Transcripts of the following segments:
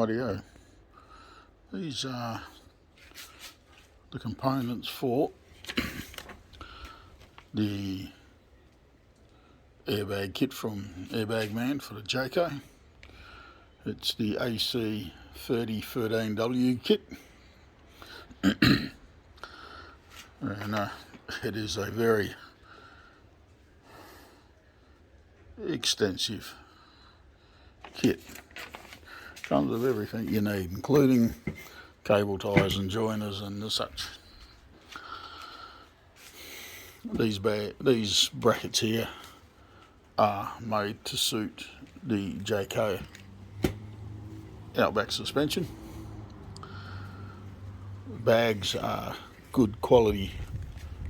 Rightio. These are the components for the airbag kit from Airbag Man for the Jayco. It's the AC 3013W kit. And it is a very extensive kit. Comes with everything you need, including cable ties and joiners and such. These brackets here are made to suit the Jayco Outback suspension. Bags are good quality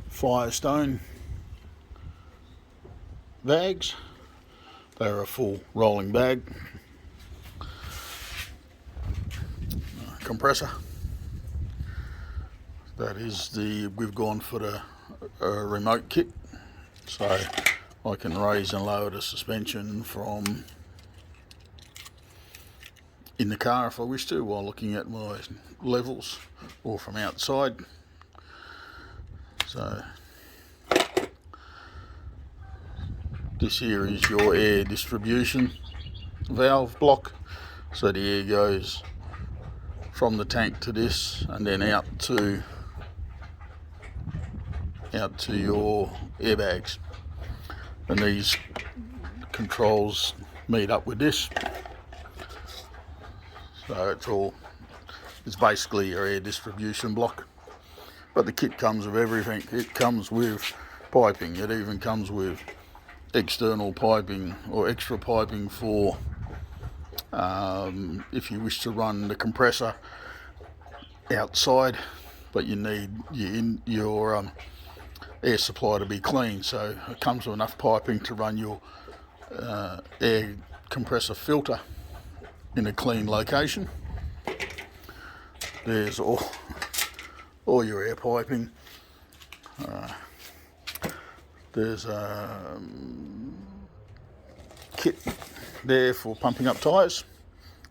Firestone bags. They're a full rolling bag. Compressor. That is we've gone for the remote kit, so I can raise and lower the suspension from in the car if I wish to, while looking at my levels, or from outside. So this here is your air distribution valve block, so the air goes from the tank to this and then out to your airbags. And these controls meet up with this, so it's basically your air distribution block. But the kit comes with everything. It comes with piping. It even comes with external piping or extra piping for if you wish to run the compressor outside, but you need your air supply to be clean. So it comes with enough piping to run your air compressor filter in a clean location. There's all your air piping. There's a kit there for pumping up tyres,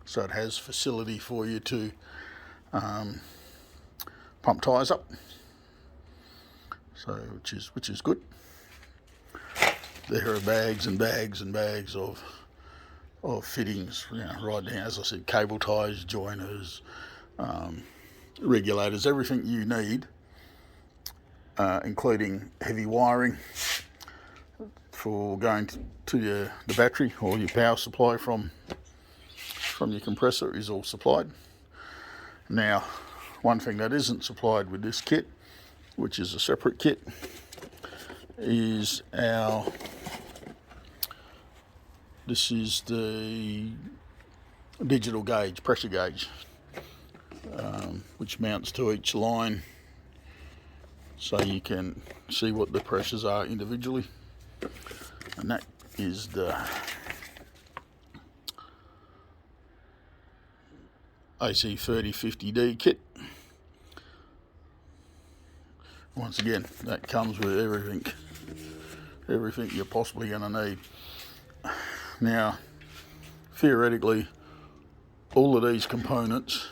so it has facility for you to pump tyres up, so which is good. There are bags and bags and bags of fittings, right down, as I said, cable ties, joiners, regulators, everything you need, including heavy wiring for going to the battery or your power supply from your compressor is all supplied. Now, one thing that isn't supplied with this kit, which is a separate kit, is this is the digital gauge, pressure gauge, which mounts to each line, so you can see what the pressures are individually. And that is the AC 3050D kit. Once again, that comes with everything you're possibly going to need. Now, theoretically, all of these components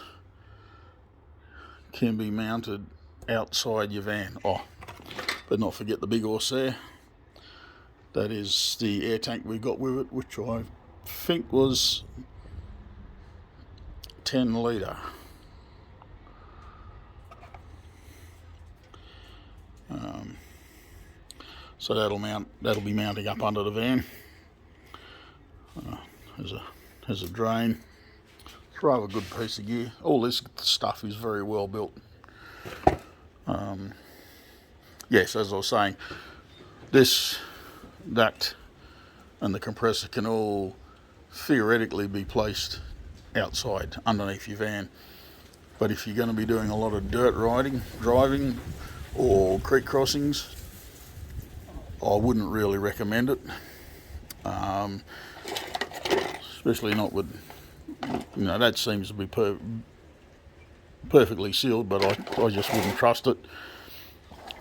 can be mounted outside your van. But not forget the big horse there. That is the air tank we got with it, which I think was 10 litre. So that'll be mounting up under the van. There's a drain. It's a rather good piece of gear. All this stuff is very well built. Yes, as I was saying, that and the compressor can all theoretically be placed outside underneath your van. But if you're going to be doing a lot of dirt driving or creek crossings, I wouldn't really recommend it. Especially not with, that seems to be perfectly sealed, but I just wouldn't trust it.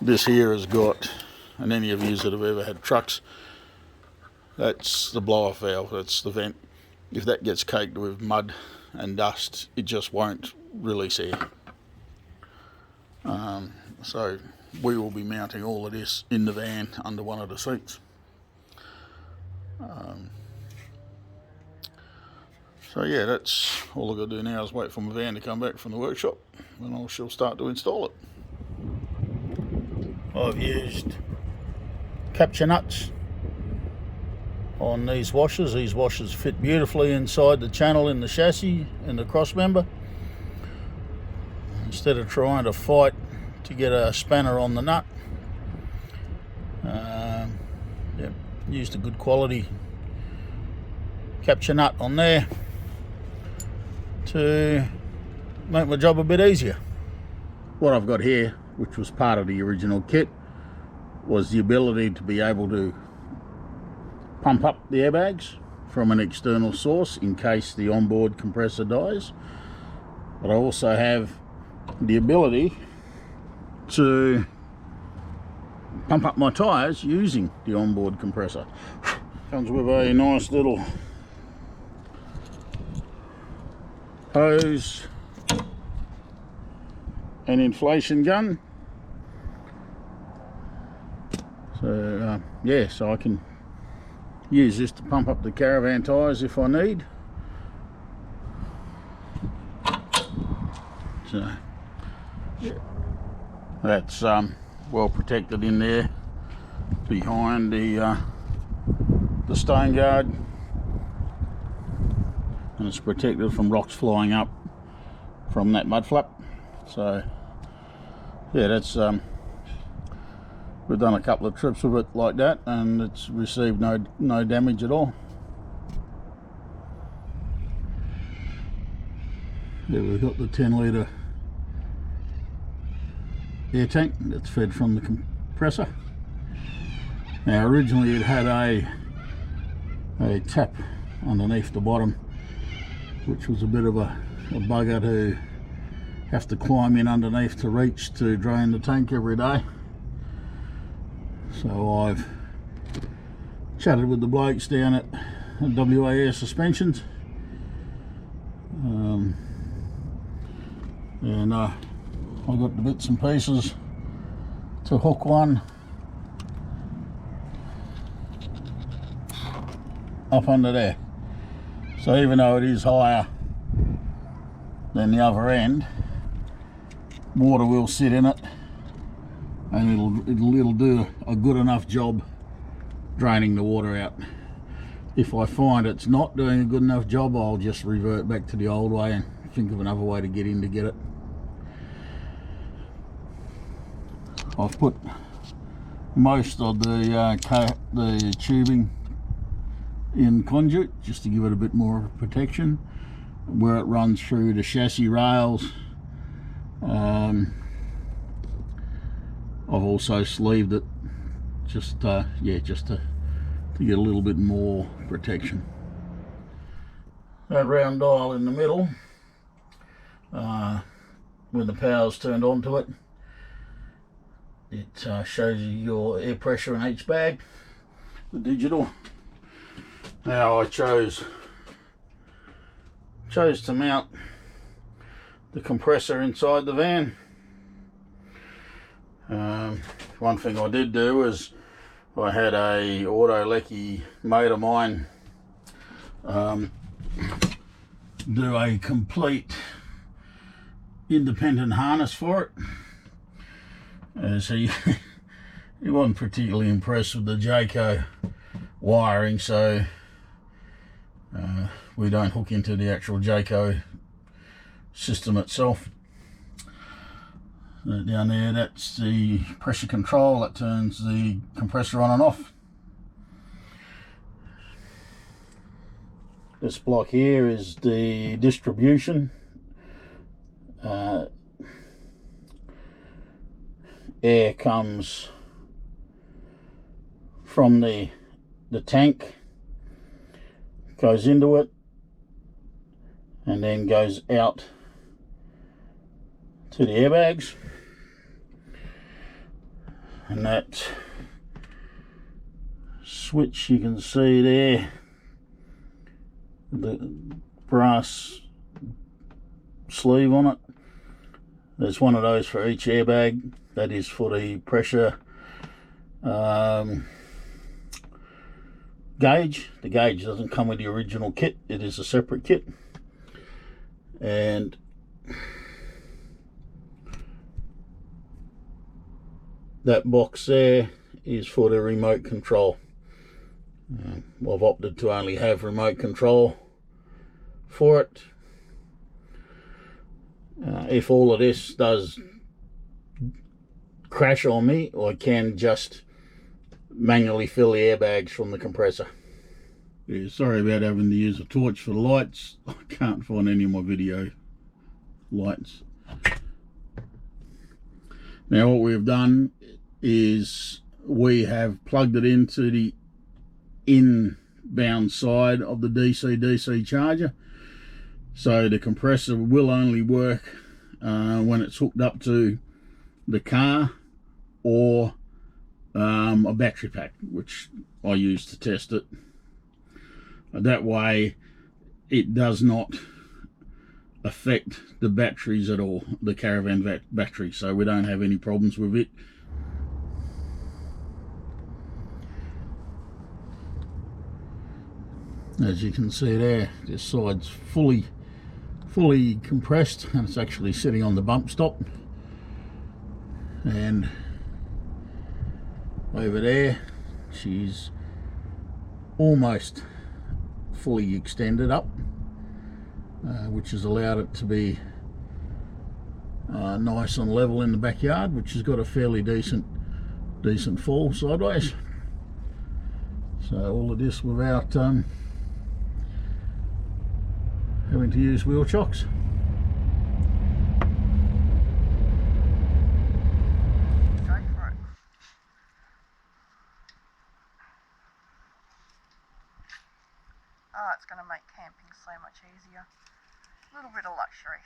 This here has got, and any of you that have ever had trucks, that's the blow-off valve, that's the vent if that gets caked with mud and dust, it just won't release air. So we will be mounting all of this in the van under one of the seats. So yeah, that's all I've got to do now is wait for my van to come back from the workshop and I shall start to install it. I've used capture nuts on these washers. These washers fit beautifully inside the channel in the chassis and the cross member. Instead of trying to fight to get a spanner on the nut, yeah, used a good quality capture nut on there to make my job a bit easier. What I've got here, which was part of the original kit, was the ability to be able to pump up the airbags from an external source in case the onboard compressor dies. But I also have the ability to pump up my tyres using the onboard compressor. Comes with a nice little hose and inflation gun. So yeah, so I can use this to pump up the caravan tyres if I need. So yeah, that's well protected in there behind the stone guard, and it's protected from rocks flying up from that mud flap. So yeah, that's we've done a couple of trips with it like that and it's received no damage at all. Yeah, we've got the 10-litre air tank that's fed from the compressor. Now originally it had a tap underneath the bottom, which was a bit of a bugger to have to climb in underneath to reach to drain the tank every day. So I've chatted with the blokes down at WA Air Suspensions, and I got the bits and pieces to hook one up under there. So even though it is higher than the other end, water will sit in it and it'll do a good enough job draining the water out. If I find it's not doing a good enough job, I'll just revert back to the old way and think of another way to get in to get it. I've put most of the tubing in conduit just to give it a bit more protection where it runs through the chassis rails. I've also sleeved it just yeah, just to get a little bit more protection. That round dial in the middle, when the power's turned onto it, it shows you your air pressure in each bag, the digital. Now I chose to mount the compressor inside the van. One thing I did do is I had a auto lecky mate of mine do a complete independent harness for it, as he wasn't particularly impressed with the Jayco wiring, so we don't hook into the actual Jayco system itself. Down there, that's the pressure control that turns the compressor on and off. This block here is the distribution. Air comes from the tank, goes into it, and then goes out to the airbags. And that switch you can see there the brass sleeve on it. There's one of those for each airbag. That is for the pressure gauge. The gauge doesn't come with the original kit, it is a separate kit. And that box there is for the remote control. I've opted to only have remote control for it. If all of this does crash on me, I can just manually fill the airbags from the compressor. Yeah, sorry about having to use a torch for the lights. I can't find any of my video lights. Now what we've done is we have plugged it into the inbound side of the DC-DC charger, so the compressor will only work when it's hooked up to the car or a battery pack, which I use to test it. That way it does not affect the batteries at all, the caravan battery, so we don't have any problems with it. As you can see there, this side's fully compressed, and it's actually sitting on the bump stop. And over there, she's almost fully extended up, which has allowed it to be nice and level in the backyard, which has got a fairly decent fall sideways. So all of this without having to use wheel chocks. Go for it. Oh, it's going to make camping so much easier. A little bit of luxury.